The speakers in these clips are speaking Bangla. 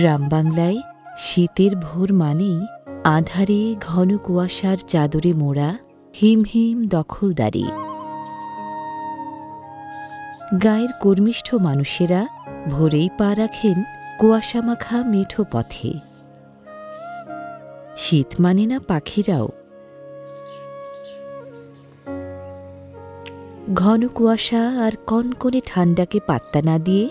গ্রাম বাংলায় শীতের ভোর মানেই আঁধারে ঘন কুয়াশার চাদরে মোড়া হিম হিম দখলদারি। গায়ের কর্মিষ্ঠ মানুষেরা ভোরেই পা রাখেন কুয়াশামাখা মেঠো পথে। শীত মানে না পাখিরাও। ঘন কুয়াশা আর কনকনে ঠান্ডাকে পাত্তা না দিয়ে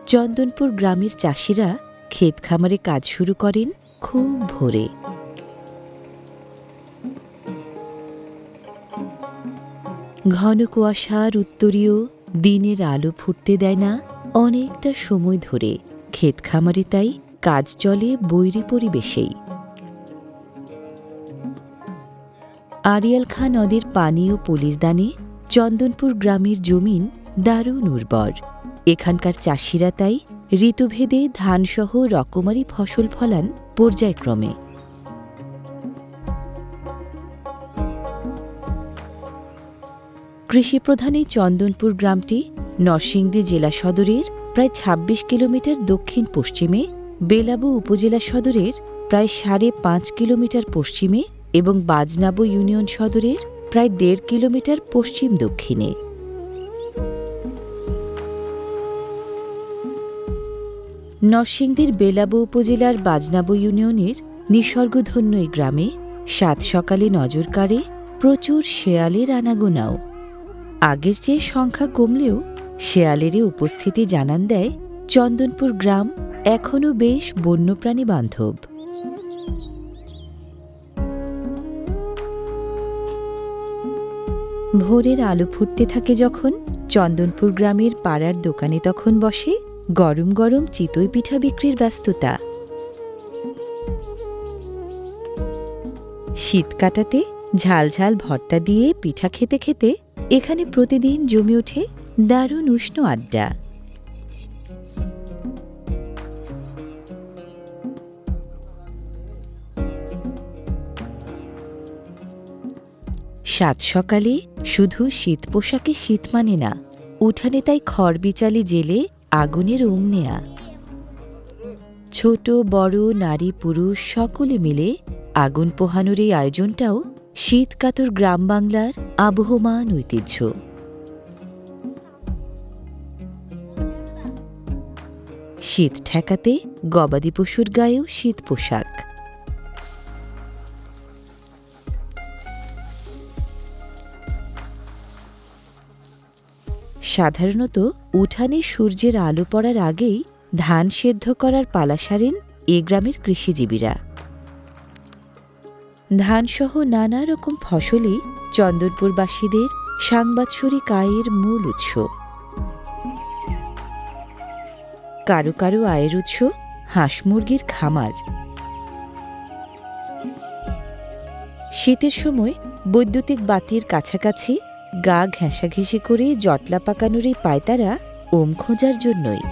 চন্দনপুর গ্রামের চাষিরা ক্ষেত খামারে কাজ শুরু করেন খুব ভোরে। ঘন কুয়াশার উত্তরীয় দিনের আলো ফুটতে দেয় না অনেকটা সময় ধরে। ক্ষেত খামারে তাই কাজ চলে বৈরী পরিবেশেই। আড়িয়াল খাঁ নদীর পানি ও পলিশদানে চন্দনপুর গ্রামের জমিন দারুণ উর্বর। এখানকার চাষিরা তাই ঋতুভেদে ধানসহ রকমারি ফসল ফলান পর্যায়ক্রমে। কৃষিপ্রধান এই চন্দনপুর গ্রামটি নরসিংদী জেলা সদরের প্রায় ২৬ কিলোমিটার দক্ষিণ পশ্চিমে, বেলাবো উপজেলা সদরের প্রায় ৫.৫ কিলোমিটার পশ্চিমে এবং বাজনাবো ইউনিয়ন সদরের প্রায় ১.৫ কিলোমিটার পশ্চিম দক্ষিণে। নরসিংদীর বেলাবো উপজেলার বাজনাবো ইউনিয়নের নিসর্গধন্য এই গ্রামে সাত সকালে নজর কাড়ে প্রচুর শেয়ালের আনাগোনাও। আগের চেয়ে সংখ্যা কমলেও শেয়ালেরই উপস্থিতি জানান দেয় চন্দনপুর গ্রাম এখনও বেশ বন্যপ্রাণী বান্ধব। ভোরের আলো ফুটতে থাকে যখন চন্দনপুর গ্রামের পাড়ার দোকানে তখন বসে গরম গরম চিতই পিঠা বিক্রির ব্যস্ততা। শীত কাটাতে ঝাল ঝাল ভর্তা দিয়ে পিঠা খেতে খেতে এখানে প্রতিদিন জমে ওঠে দারুণ উষ্ণ আড্ডা। সাত সকালে শুধু শীত পোশাকে শীত মানে না, উঠানে তাই খড় বিচালি জেলে আগুনের ওম নেয়া। ছোট বড় নারী পুরুষ সকলে মিলে আগুন পোহানোর এই আয়োজনটাও শীতকাতর গ্রাম বাংলার আবহমান ঐতিহ্য। শীত ঠেকাতে গবাদি পশুর গায়েও শীত পোশাক। সাধারণত উঠানে সূর্যের আলো পড়ার আগেই ধান সেদ্ধ করার পালা সারেন এ গ্রামের কৃষিজীবীরা। ধানসহ নানা রকম ফসলই চন্দনপুরবাসীদের সাংবৎসরিক আয়ের মূল উৎস। কারো কারো আয়ের উৎস হাঁস মুরগির খামার। শীতের সময় বৈদ্যুতিক বাতির কাছাকাছি গা ঘেঁষাঘেঁষি করে জটলা পাকানোর এই পায়তারা ওম খোঁজার জন্যই।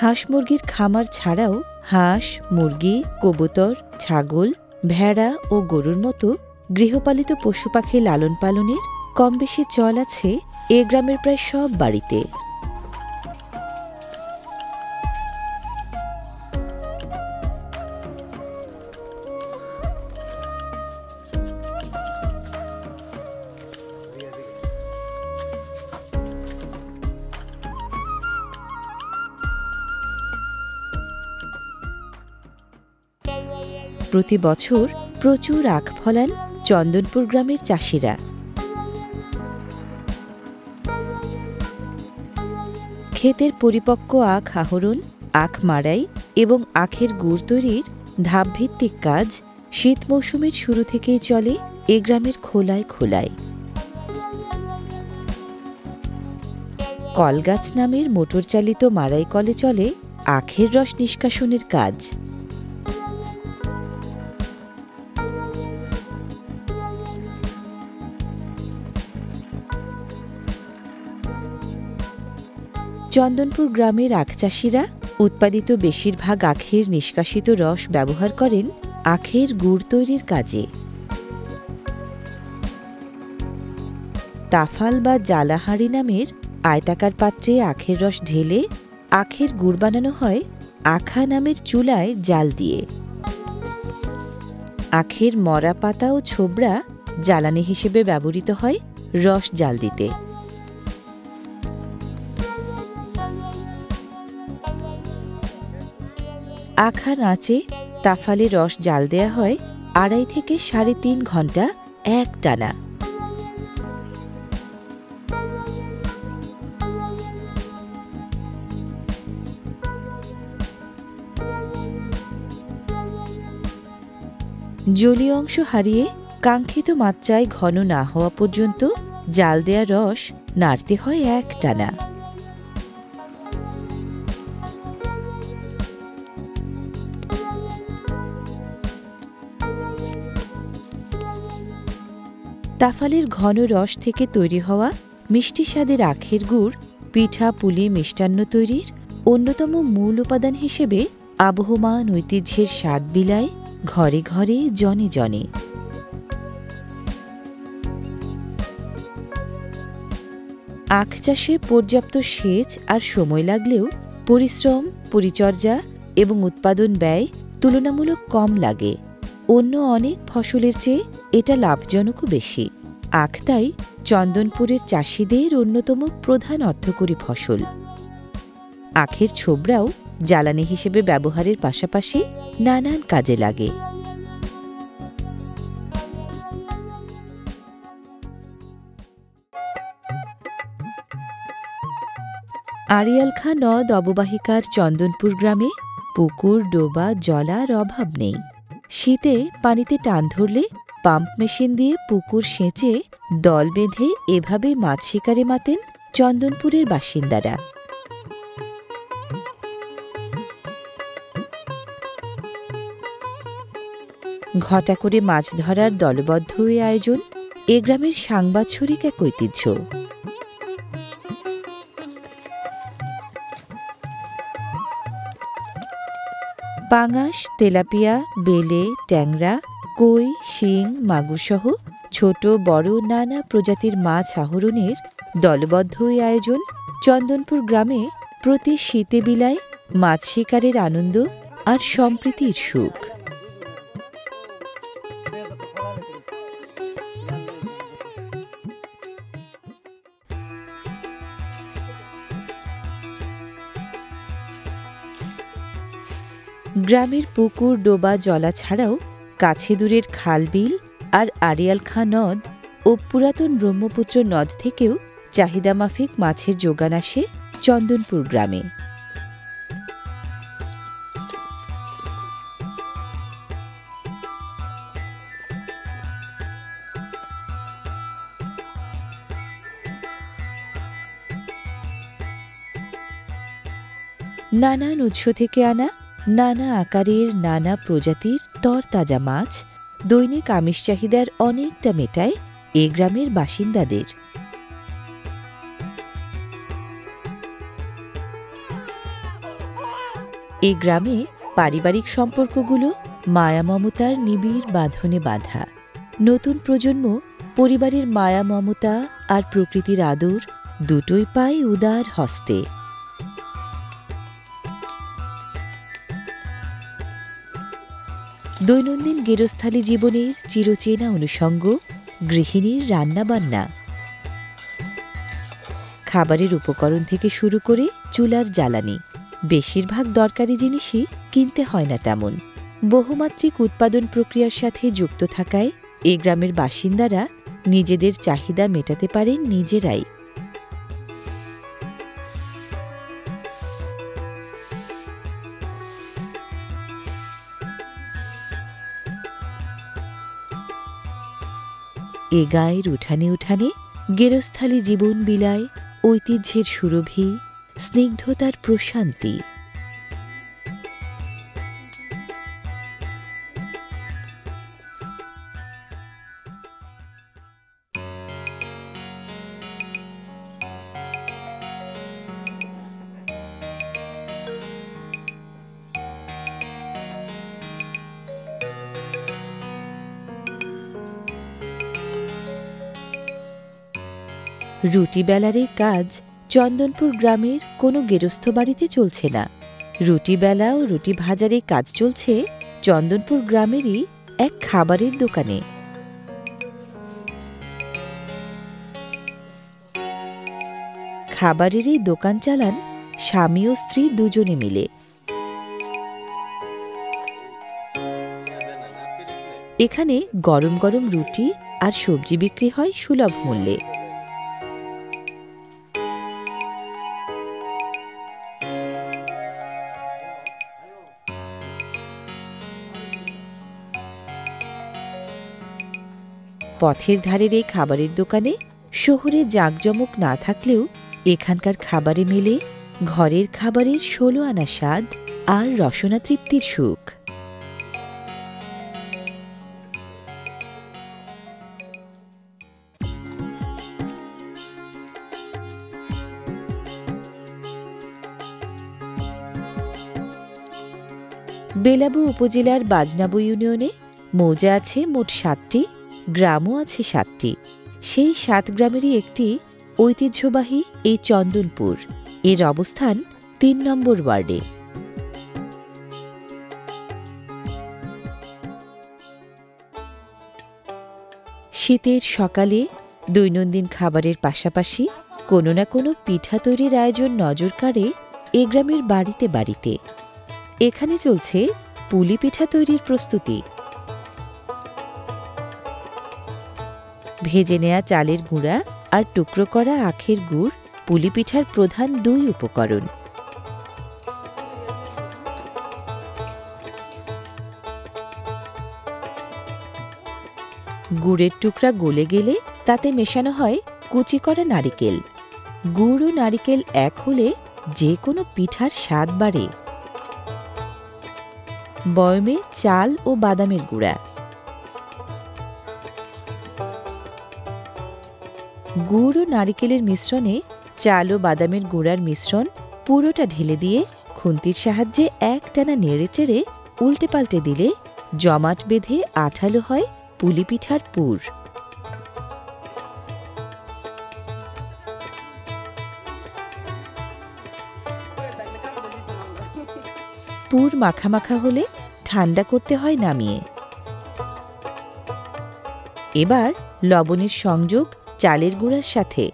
হাঁস মুরগির খামার ছাড়াও হাঁস মুরগি কবুতর ছাগল ভেড়া ও গরুর মতো গৃহপালিত পশু পাখি লালন পালনের কম বেশি চল আছে এ গ্রামের প্রায় সব বাড়িতে। প্রতি বছর প্রচুর আখ ফলান চন্দনপুর গ্রামের চাষিরা। ক্ষেতের পরিপক্ক আখ আহরণ, আখ মাড়াই এবং আখের গুড় তৈরির ধাপভিত্তিক কাজ শীত মৌসুমের শুরু থেকেই চলে এ গ্রামের খোলায় খোলায়। কলগাছ নামের মোটরচালিত মাড়াই কলে চলে আখের রস নিষ্কাশনের কাজ। চন্দনপুর গ্রামের আখ চাষিরা উৎপাদিত বেশিরভাগ আখের নিষ্কাশিত রস ব্যবহার করেন আখের গুড় তৈরির কাজে। তাফাল বা জ্বালাহাঁড়ি নামের আয়তাকার পাত্রে আখের রস ঢেলে আখের গুড় বানানো হয় আখা নামের চুলায় জাল দিয়ে। আখের মরা পাতা ও ছোবড়া জ্বালানি হিসেবে ব্যবহৃত হয় রস জাল দিতে। আখার আঁচে তাফালে রস জাল দেয়া হয় 2.5 থেকে 3.5 ঘন্টা একটানা। জলীয় অংশ হারিয়ে কাঙ্ক্ষিত মাত্রায় ঘন না হওয়া পর্যন্ত জাল দেয়া রস নাড়তে হয় একটানা। তাফালের ঘন রস থেকে তৈরি হওয়া মিষ্টি স্বাদের আখের গুড় পিঠা পুলি মিষ্টান্ন তৈরির অন্যতম মূল উপাদান হিসেবে আবহমান ঐতিহ্যের স্বাদ বিলায় ঘরে ঘরে জনে জনে। আখ চাষে পর্যাপ্ত সেচ আর সময় লাগলেও পরিশ্রম, পরিচর্যা এবং উৎপাদন ব্যয় তুলনামূলক কম লাগে। অন্য অনেক ফসলের চেয়ে এটা লাভজনকও বেশি। আখ তাই চন্দনপুরের চাষিদের অন্যতম প্রধান অর্থকরী ফসল। আখের ছোবড়াও জ্বালানি হিসেবে ব্যবহারের পাশাপাশি নানান কাজে লাগে। আড়িয়াল খাঁ নদ অববাহিকার চন্দনপুর গ্রামে পুকুর, ডোবা, জলার অভাব নেই। শীতে পানিতে টান ধরলে পাম্প মেশিন দিয়ে পুকুর সেঁচে দল বেঁধে এভাবে মাছ শিকারে মাতেন চন্দনপুরের বাসিন্দারা। ঘটা করে মাছ ধরার দলবদ্ধ এই আয়োজন এ গ্রামের সাংবাৎসরিক এক ঐতিহ্য। পাঙাশ, তেলাপিয়া, বেলে, ট্যাংরা, কই, শিং, মাগুরসহ ছোট বড় নানা প্রজাতির মাছ আহরণের দলবদ্ধ এই আয়োজন চন্দনপুর গ্রামে প্রতি শীতে বিলায় মাছ শিকারের আনন্দ আর সম্প্রীতির সুখ। গ্রামের পুকুর, ডোবা, জলা ছাড়াও কাছে দূরের খাল, বিল আর আড়িয়াল খাঁ নদ ও পুরাতন ব্রহ্মপুত্র নদ থেকেও চাহিদামাফিক মাছের যোগান আসে চন্দনপুর গ্রামে। নানান উৎস থেকে আনা নানা আকারের নানা প্রজাতির তরতাজা মাছ দৈনিক আমিষ চাহিদার অনেকটা মেটায় এ গ্রামের বাসিন্দাদের। এ গ্রামে পারিবারিক সম্পর্কগুলো মায়া মমতার নিবিড় বাঁধনে বাঁধা। নতুন প্রজন্ম পরিবারের মায়া মমতা আর প্রকৃতির আদর দুটোই পায় উদার হস্তে। দৈনন্দিন গেরস্থালী জীবনের চিরচেনা অনুষঙ্গ গৃহিণীর রান্নাবান্না। খাবারের উপকরণ থেকে শুরু করে চুলার জ্বালানি, বেশিরভাগ দরকারি জিনিসই কিনতে হয় না তেমন। বহুমাত্রিক উৎপাদন প্রক্রিয়ার সাথে যুক্ত থাকায় এ গ্রামের বাসিন্দারা নিজেদের চাহিদা মেটাতে পারেন নিজেরাই। এ গায়ের উঠানে উঠানে গেরস্থালী জীবন বিলায় ঐতিহ্যের সুরভি, স্নিগ্ধতার প্রশান্তি। রুটি বেলার এই কাজ চন্দনপুর গ্রামের কোনো গেরস্থ বাড়িতে চলছে না। রুটি বেলা ও রুটি ভাজার এই কাজ চলছে চন্দনপুর গ্রামেরই এক খাবারের দোকানে। খাবারের এই দোকান চালান স্বামী ও স্ত্রী দুজনে মিলে। এখানে গরম গরম রুটি আর সবজি বিক্রি হয় সুলভ মূল্যে। পথের ধারের এই খাবারের দোকানে শহরে জাঁকজমক না থাকলেও এখানকার খাবারে মেলে ঘরের খাবারের ১৬ আনা স্বাদ আর রসনা তৃপ্তির সুখ। বেলাবু উপজেলার বাজনাবু ইউনিয়নে মৌজা আছে মোট ৭টি, গ্রামও আছে ৭টি। সেই ৭ গ্রামেরই একটি ঐতিহ্যবাহী এই চন্দনপুর। এর অবস্থান ৩ নম্বর ওয়ার্ডে। শীতের সকালে দৈনন্দিন খাবারের পাশাপাশি কোনো না কোনো পিঠা তৈরির আয়োজন নজর কাড়ে এ গ্রামের বাড়িতে বাড়িতে। এখানে চলছে পুলি পিঠা তৈরির প্রস্তুতি। ভেজে নেয়া চালের গুঁড়া আর টুকরো করা আখের গুড় পুলি পিঠার প্রধান ২ উপকরণ। গুড়ের টুকরা গলে গেলে তাতে মেশানো হয় কুচি করা নারিকেল। গুড় ও নারিকেল এক হলে যে কোনো পিঠার স্বাদ বাড়ে। বয়মে চাল ও বাদামের গুঁড়া, গুড় ও নারিকেলের মিশ্রণে চাল ও বাদামের গুঁড়ার মিশ্রণ পুরোটা ঢেলে দিয়ে খুন্তির সাহায্যে একটানা নেড়েচেড়ে উল্টে পাল্টে দিলে জমাট বেঁধে আঠালো হয় পুলি পিঠার পুর। পুর মাখা মাখা হলে ঠান্ডা করতে হয় নামিয়ে। এবার লবণের সংযোগ চালের গুঁড়ার সাথে।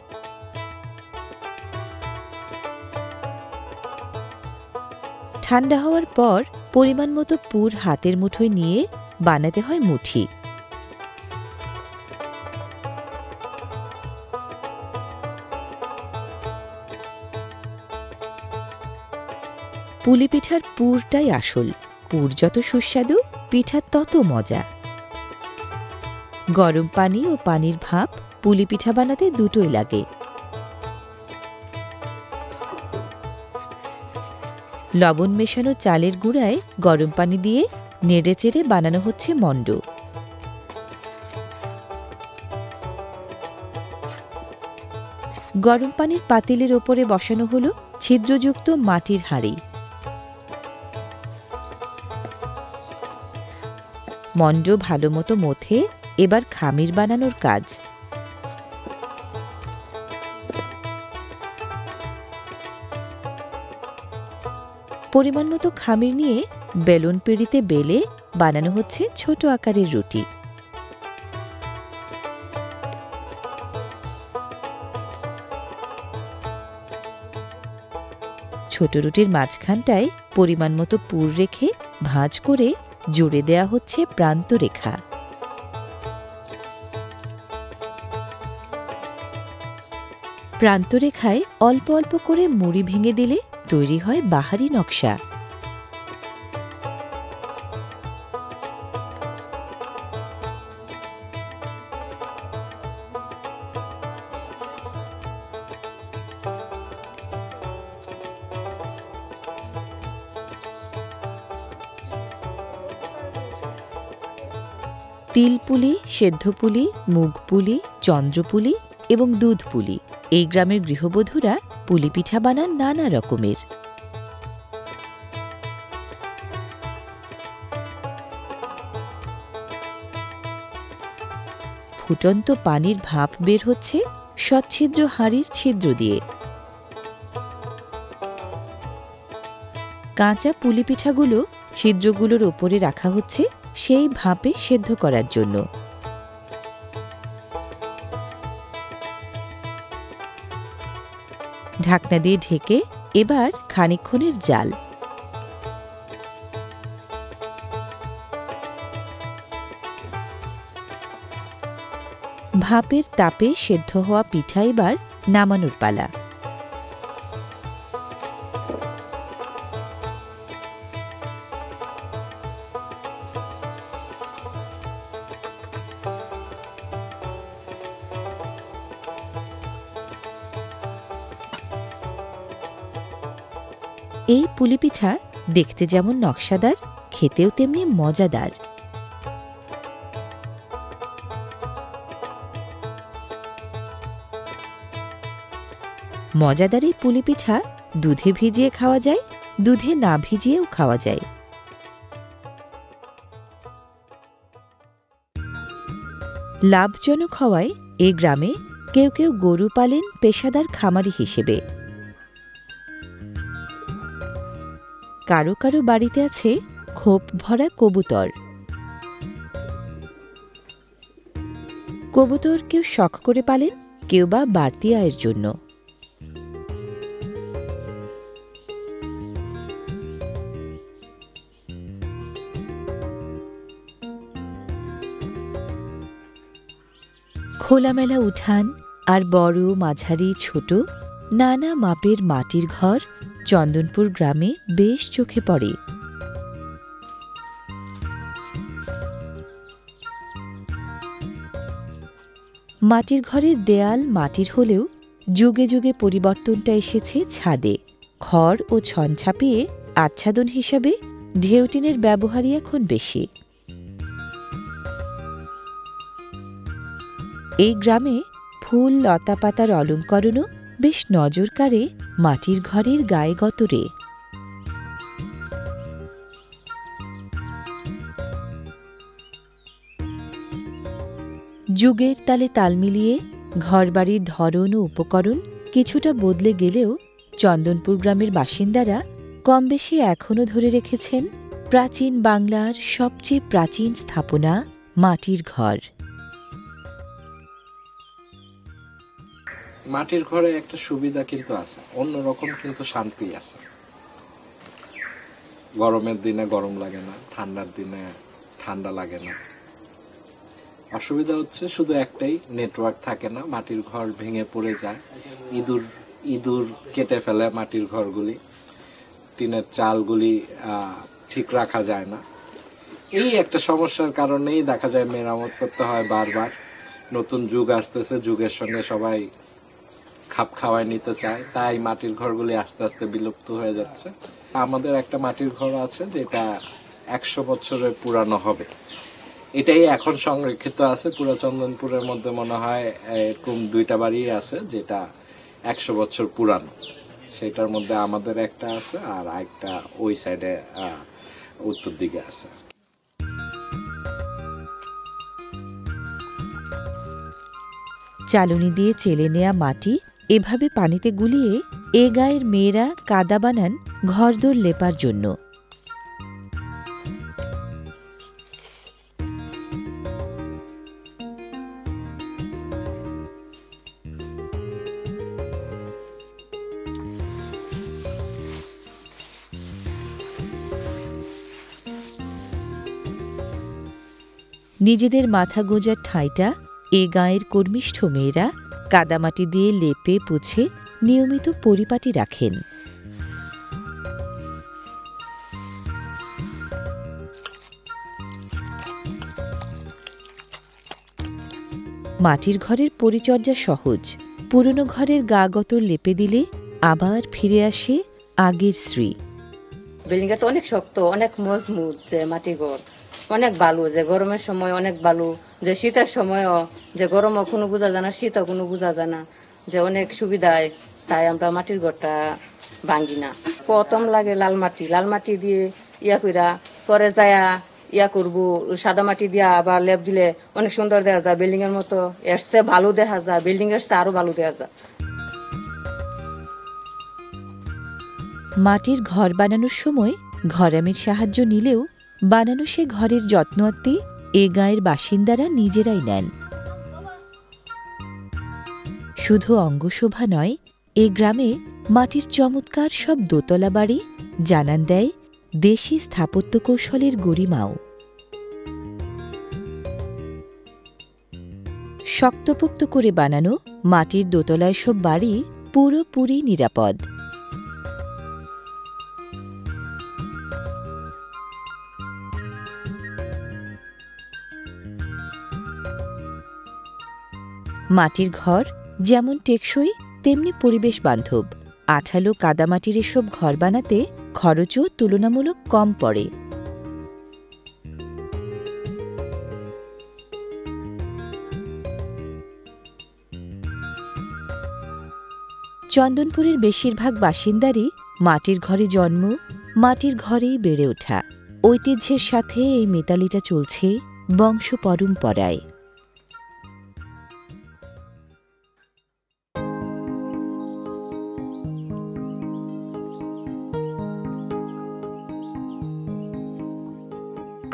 ঠান্ডা হওয়ার পর পরিমাণ মতো পুর হাতের মুঠোয় নিয়ে বানাতে হয় মুঠি। পুলি পিঠার পুরটাই আসল। পুর যত সুস্বাদু, পিঠা তত মজা। গরম পানি ও পানির ভাপ পুলি পিঠা বানাতে দুটোই লাগে। লবণ মেশানো চালের গুঁড়ায় গরম পানি দিয়ে নেড়েচেড়ে বানানো হচ্ছে মণ্ড। গরম পানির পাতিলের ওপরে বসানো হল ছিদ্রযুক্ত মাটির হাঁড়ি। মণ্ড ভালো মতো মথে এবার খামির বানানোর কাজ। পরিমাণ মতো খামির নিয়ে বেলুন পিঁড়িতে বেলে বানানো হচ্ছে ছোট আকারের রুটি। ছোট রুটির মাঝখানটায় পরিমাণ মতো পুর রেখে ভাঁজ করে জুড়ে দেয়া হচ্ছে প্রান্তরেখা। প্রান্তরেখায় অল্প অল্প করে মুড়ি ভেঙে দিলে তৈরি হয় বাহারি নকশা। তিলপুলি, সেদ্ধপুলি, মুগপুলি, চন্দ্রপুলি এবং দুধপুলি, এই গ্রামের গৃহবধূরা পুলি পিঠা বানান নানা রকমের। ফুটন্ত পানির ভাপ বের হচ্ছে সচ্ছিদ্র হাঁড়ির ছিদ্র দিয়ে। কাঁচা পুলি পিঠাগুলো ছিদ্রগুলোর ওপরে রাখা হচ্ছে সেই ভাপে সেদ্ধ করার জন্য। ঢাকনা দিয়ে ঢেকে এবার খানিকক্ষণের জাল। ভাপের তাপে সেদ্ধ হওয়া পিঠা এবার নামানোর পালা। এই পুলি পিঠা দেখতে যেমন নকশাদার, খেতেও তেমনি মজাদার। মজাদার এই পুলি পিঠা দুধে ভিজিয়ে খাওয়া যায়, দুধে না ভিজিয়েও খাওয়া যায়। লাভজনক হওয়ায় এ গ্রামে কেউ কেউ গরু পালেন পেশাদার খামারি হিসেবে। কারো কারো বাড়িতে আছে খোপ ভরা কবুতর। কবুতর কেউ শখ করে পালেন, কেউ বা বাড়তি আয়ের জন্য। খোলামেলা উঠান আর বড়, মাঝারি, ছোট নানা মাপের মাটির ঘর চন্দনপুর গ্রামে বেশ চোখে পড়ে। মাটির ঘরের দেয়াল মাটির হলেও যুগে যুগে পরিবর্তনটা এসেছে ছাদে। খড় ও ছন ছাপিয়ে আচ্ছাদন হিসাবে ঢেউটিনের ব্যবহারই এখন বেশি। এই গ্রামে ফুল লতা পাতার অলঙ্করণও বেশ নজর কাড়ে মাটির ঘরের গায়ে গতরে। যুগের তালে তাল মিলিয়ে ঘরবাড়ির ধরন ও উপকরণ কিছুটা বদলে গেলেও চন্দনপুর গ্রামের বাসিন্দারা কম বেশি এখনও ধরে রেখেছেন প্রাচীন বাংলার সবচেয়ে প্রাচীন স্থাপনা মাটির ঘর। মাটির ঘরে একটা সুবিধা কিন্তু আছে, অন্যরকম কিন্তু শান্তি আছে। গরমের দিনে গরম লাগে না, ঠান্ডার দিনে ঠান্ডা লাগে না। অসুবিধা হচ্ছে শুধু একটাই, নেটওয়ার্ক থাকে না, মাটির ঘর ভেঙে পড়ে যায়, ইঁদুর কেটে ফেলে মাটির ঘরগুলি, টিনের চালগুলি ঠিক রাখা যায় না। এই একটা সমস্যার কারণেই দেখা যায় মেরামত করতে হয় বারবার। নতুন যুগ আসতেছে, যুগের সঙ্গে সবাই খাপ খাওয়ায় নিতে চায়, তাই মাটির ঘরগুলি আস্তে আস্তে বিলুপ্ত হয়ে যাচ্ছে। আমাদের একটা মাটির ঘর আছে যেটা 100 বছরের পুরানো হবে, এটাই এখন সংরক্ষিত আছে। পুরো চন্দনপুরের মধ্যে মনে হয় এরকম 2টা বাড়ি আছে যেটা 100 বছর পুরানো। সেটার মধ্যে আমাদের একটা আছে, আর একটা ওই সাইডে উত্তর দিকে আছে। চালুনি দিয়ে চেলে নেয়া মাটি এভাবে পানিতে গুলিয়ে এ গায়ের মেয়েরা কাদা বানান ঘরদোর লেপার জন্য। নিজেদের মাথা গোঁজার ঠাঁইটা এ গাঁয়ের কর্মিষ্ঠ মেয়েরা কাদামাটি দিয়ে লেপে পুছে নিয়মিত পরিপাটি রাখেন। মাটির ঘরের পরিচর্যা সহজ। পুরনো ঘরের গা গতর লেপে দিলে আবার ফিরে আসে আগের শ্রী। বিল্ডিংটা তো অনেক শক্ত, অনেক মজবুত, যে মাটি ঘর অনেক ভালো, যে গরমের সময় অনেক ভালো, যে শীতের সময়ও, যে গরমও কোনো বোঝা যায় না, শীতও কোনো বোঝা যায় না, যে অনেক সুবিধায়। তাই আমরা মাটির ঘরটা ভাঙি না। প্রথম লাগে লাল মাটি দিয়ে ইয়া কইরা, পরে যায়া ইয়া করব, সাদা মাটি দিয়া আবার লেপ দিলে অনেক সুন্দর দেখা যায়, বিল্ডিং এর মতো এর চেয়ে ভালো দেখা যায়, বিল্ডিং এর চেয়ে আরো ভালো দেখা যায়। মাটির ঘর বানানোর সময় ঘরামির সাহায্য নিলেও বানানো সে ঘরের যত্নআত্তি এ গাঁয়ের বাসিন্দারা নিজেরাই নেন। শুধু অঙ্গশোভা নয়, এ গ্রামে মাটির চমৎকার সব দোতলা বাড়ি জানান দেয় দেশি স্থাপত্য কৌশলের গরিমাও। শক্তপোক্ত করে বানানো মাটির দোতলায় সব বাড়ি পুরোপুরি নিরাপদ। মাটির ঘর যেমন টেকসই তেমনি পরিবেশ বান্ধব। আঠালো কাদামাটির এসব ঘর বানাতে খরচও তুলনামূলক কম পড়ে। চন্দনপুরের বেশিরভাগ বাসিন্দারই মাটির ঘরে জন্ম, মাটির ঘরেই বেড়ে ওঠা। ঐতিহ্যের সাথে এই মিতালিটা চলছে বংশ পরম্পরায়।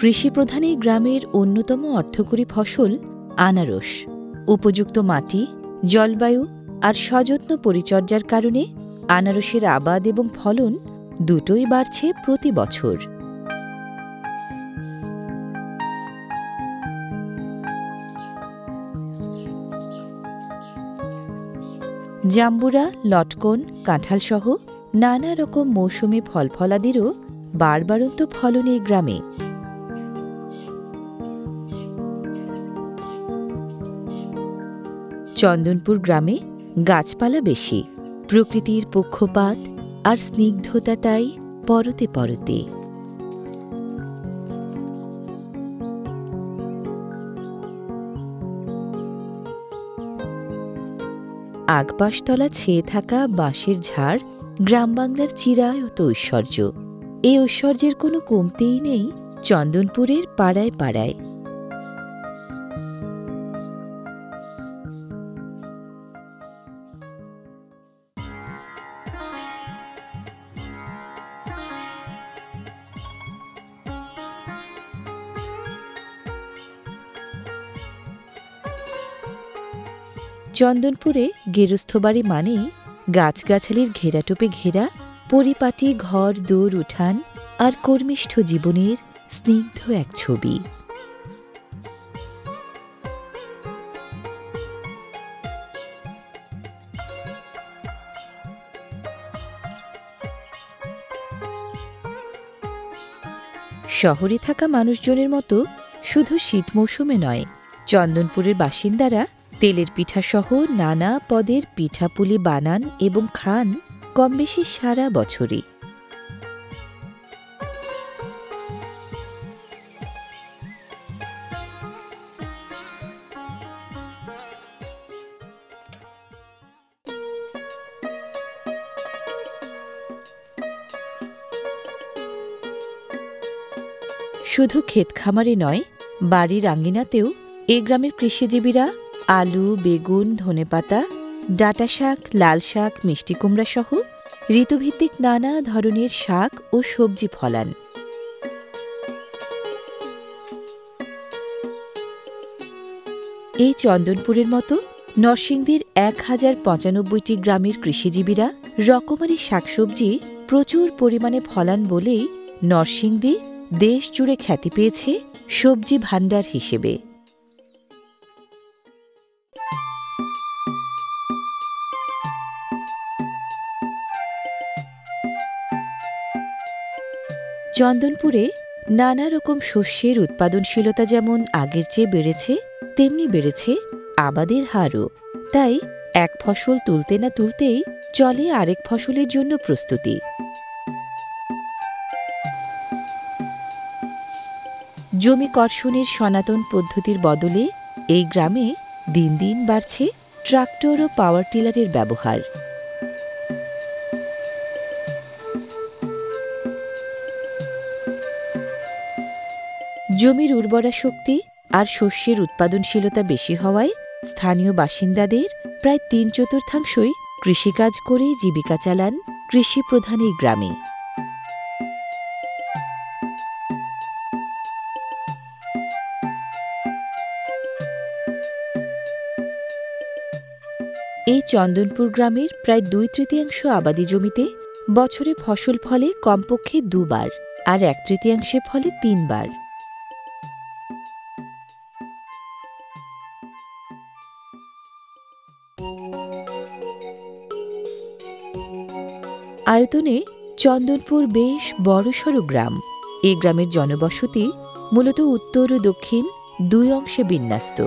কৃষিপ্রধান এই গ্রামের অন্যতম অর্থকরী ফসল আনারস। উপযুক্ত মাটি, জলবায়ু আর সযত্ন পরিচর্যার কারণে আনারসের আবাদ এবং ফলন দুটোই বাড়ছে প্রতি বছর। জাম্বুরা, লটকন, কাঁঠালসহ নানা রকম মৌসুমি ফলফলাদিরও বাড়বাড়ন্ত ফলন এই গ্রামে। চন্দনপুর গ্রামে গাছপালা বেশি, প্রকৃতির পক্ষপাত আর স্নিগ্ধতা তাই পরতে পরতে। আগবাসতলা ছেয়ে থাকা বাঁশের ঝাড় গ্রাম বাংলার চিরায়ত ঐশ্বর্য। এই ঐশ্বর্যের কোনো কমতিই নেই চন্দনপুরের পাড়ায় পাড়ায়। চন্দনপুরে গেরস্থবাড়ি মানেই গাছগাছালির ঘেরাটোপে ঘেরা পরিপাটি ঘর দোর উঠান আর কর্মিষ্ঠ জীবনের স্নিগ্ধ এক ছবি। শহরে থাকা মানুষজনের মতো শুধু শীত মৌসুমে নয়, চন্দনপুরের বাসিন্দারা তেলের পিঠাসহ নানা পদের পিঠাপুলি বানান এবং খান কমবেশি সারা বছরই। শুধু ক্ষেত খামারে নয়, বাড়ির আঙ্গিনাতেও এ গ্রামের কৃষিজীবীরা আলু, বেগুন, ধনেপাতা, ডাঁটা শাক, লাল শাক, মিষ্টি কুমড়া সহ ঋতুভিত্তিক নানা ধরনের শাক ও সবজি ফলান। এই চন্দনপুরের মতো নরসিংদীর 1095টি গ্রামের কৃষিজীবীরা রকমারি শাকসবজি প্রচুর পরিমাণে ফলান বলেই নরসিংদী দেশ জুড়ে খ্যাতি পেয়েছে সবজি ভাণ্ডার হিসেবে। চন্দনপুরে নানা রকম শস্যের উৎপাদনশীলতা যেমন আগের চেয়ে বেড়েছে, তেমনি বেড়েছে আবাদের হারও। তাই এক ফসল তুলতে না তুলতেই চলে আরেক ফসলের জন্য প্রস্তুতি। জমি কর্ষণের সনাতন পদ্ধতির বদলে এই গ্রামে দিন দিন বাড়ছে ট্রাক্টর ও পাওয়ার টিলারের ব্যবহার। জমির উর্বরা শক্তি আর শস্যের উৎপাদনশীলতা বেশি হওয়ায় স্থানীয় বাসিন্দাদের প্রায় 3/4 কৃষিকাজ করেই জীবিকা চালান কৃষিপ্রধান এই গ্রামে। এই চন্দনপুর গ্রামের প্রায় 2/3 আবাদি জমিতে বছরে ফসল ফলে কমপক্ষে 2 বার আর 1/3 ফলে 3 বার। আয়তনে চন্দনপুর বেশ বড়সড় গ্রাম। এই গ্রামের জনবসতি মূলত উত্তর ও দক্ষিণ 2 অংশে বিন্যস্ত।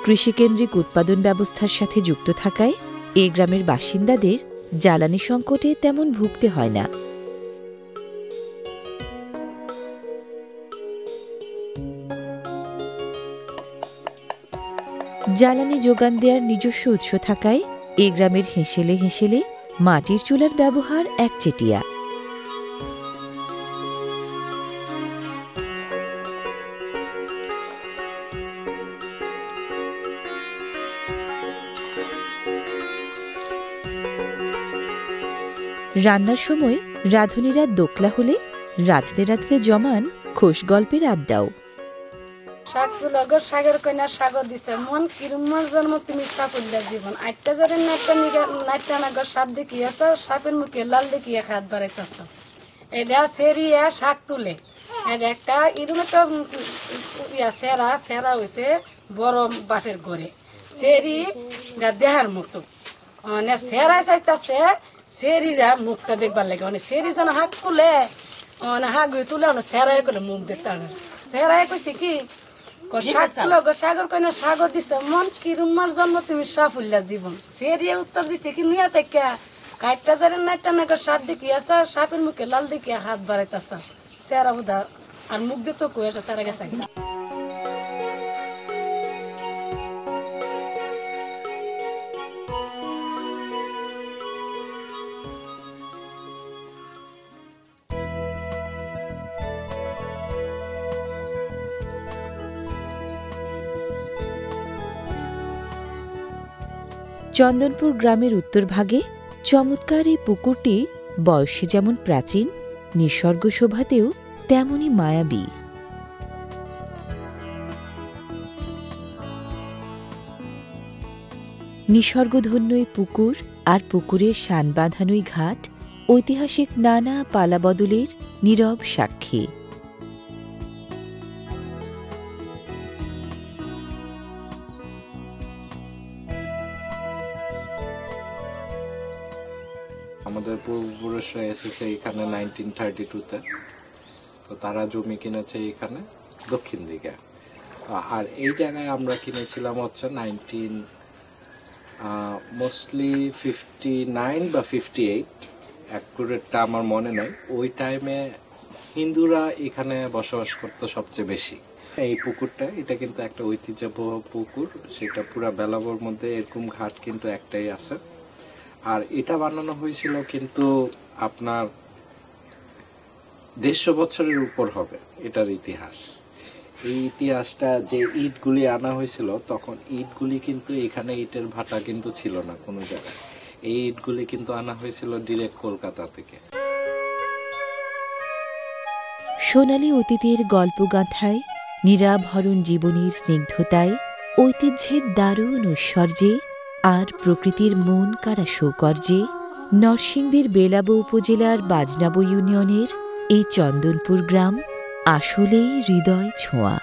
কৃষিকেন্দ্রিক উৎপাদন ব্যবস্থার সাথে যুক্ত থাকায় এই গ্রামের বাসিন্দাদের জ্বালানি সংকটে তেমন ভুগতে হয় না। জ্বালানি যোগান দেওয়ার নিজস্ব উৎস থাকায় এই গ্রামের হেঁসেলে হেঁসেলে মাটির চুলার ব্যবহার একচেটিয়া। রান্নার সময় রাঁধুনিরা দোকলা হলে রাঁধতে রাঁধতে জমান খোশ গল্পের আড্ডাও। শাক তুলা গো সাগর কন্যা সাগর দিছে মন কিরুমার জন্ম তুমি সাফল্যের জীবন আটটা যাদের নাট্টা নাগর সাপ দেখিয়েছ সাপের মুখে লাল দেখিয়ে হাত বাড়াইতেছ। এটা সেরিয়া শাক তুলে একটা ইরুমে তো সেরা সেরা হয়েছে বড় বাপের ঘরে সেরি দেহার মতো মানে সেরা চাইতেছে সেরিরা মুখটা দেখবার লাগে মানে সেরি যেন হাত তুলে মানে হাত তুলে সেরাই করে মুখ দেখতে সেরাই কইছে কি সাগর কইনা সাগর দিছে মন কিরুমার জন্ম তুমি সাফল্যের জীবন সেরিয়ে উত্তর দিছে কি নিয়ে থেকে কাটটা যারে নাটটা নাগো সাপ দেখিয়েছ সাপের মুখে লাল দেখিয়া হাত বাড়াইতেছ সেরা হুদা আর মুখ দিয়ে তো কয়েটা সেরা গেছে। চন্দনপুর গ্রামের উত্তরভাগে চমৎকার এই পুকুরটি বয়সে যেমন প্রাচীন, নিসর্গ শোভাতেও তেমনই মায়াবী। নিসর্গধন্য এই পুকুর আর পুকুরের শান বাঁধানোই ঘাট ঐতিহাসিক নানা পালাবদলের নীরব সাক্ষী। আমাদের পূর্বপুরুষরা এসেছে এখানে 1932-তে, তো তারা জমি কিনেছে এখানে দক্ষিণ দিকে। আর এই জায়গায় আমরা কিনেছিলাম হচ্ছে মোস্টলি 59 বা 58, অ্যাকুরেটটা আমার মনে নাই। ওই টাইমে হিন্দুরা এখানে বসবাস করতো সবচেয়ে বেশি। এই পুকুরটা এটা কিন্তু একটা ঐতিহ্যবহ পুকুর, সেটা পুরা বেলাবর মধ্যে এরকম ঘাট কিন্তু একটাই আছে। আর এটা বানানো হয়েছিল কিন্তু আপনার 150 বছরের উপর হবে এটার ইতিহাস। এই ইতিহাসটা যে ইটগুলি আনা হয়েছিল তখন ইটগুলি কিন্তু এখানে ইটের ভাটা কিন্তু ছিল না কোনো জায়গায়, এই ইটগুলি কিন্তু আনা হয়েছিল ডিরেক্ট কলকাতা থেকে। সোনালী অতীতের গল্পগাথায়, নিরাভরণ জীবনের স্নিগ্ধতায়, ঐতিহ্যের দারুণ ঐশ্বর্যে আর প্রকৃতির মন কাড়া সৌকর্যে নরসিংদীর বেলাবো উপজেলার বাজনাবো ইউনিয়নের এই চন্দনপুর গ্রাম আসলেই হৃদয় ছোঁয়া।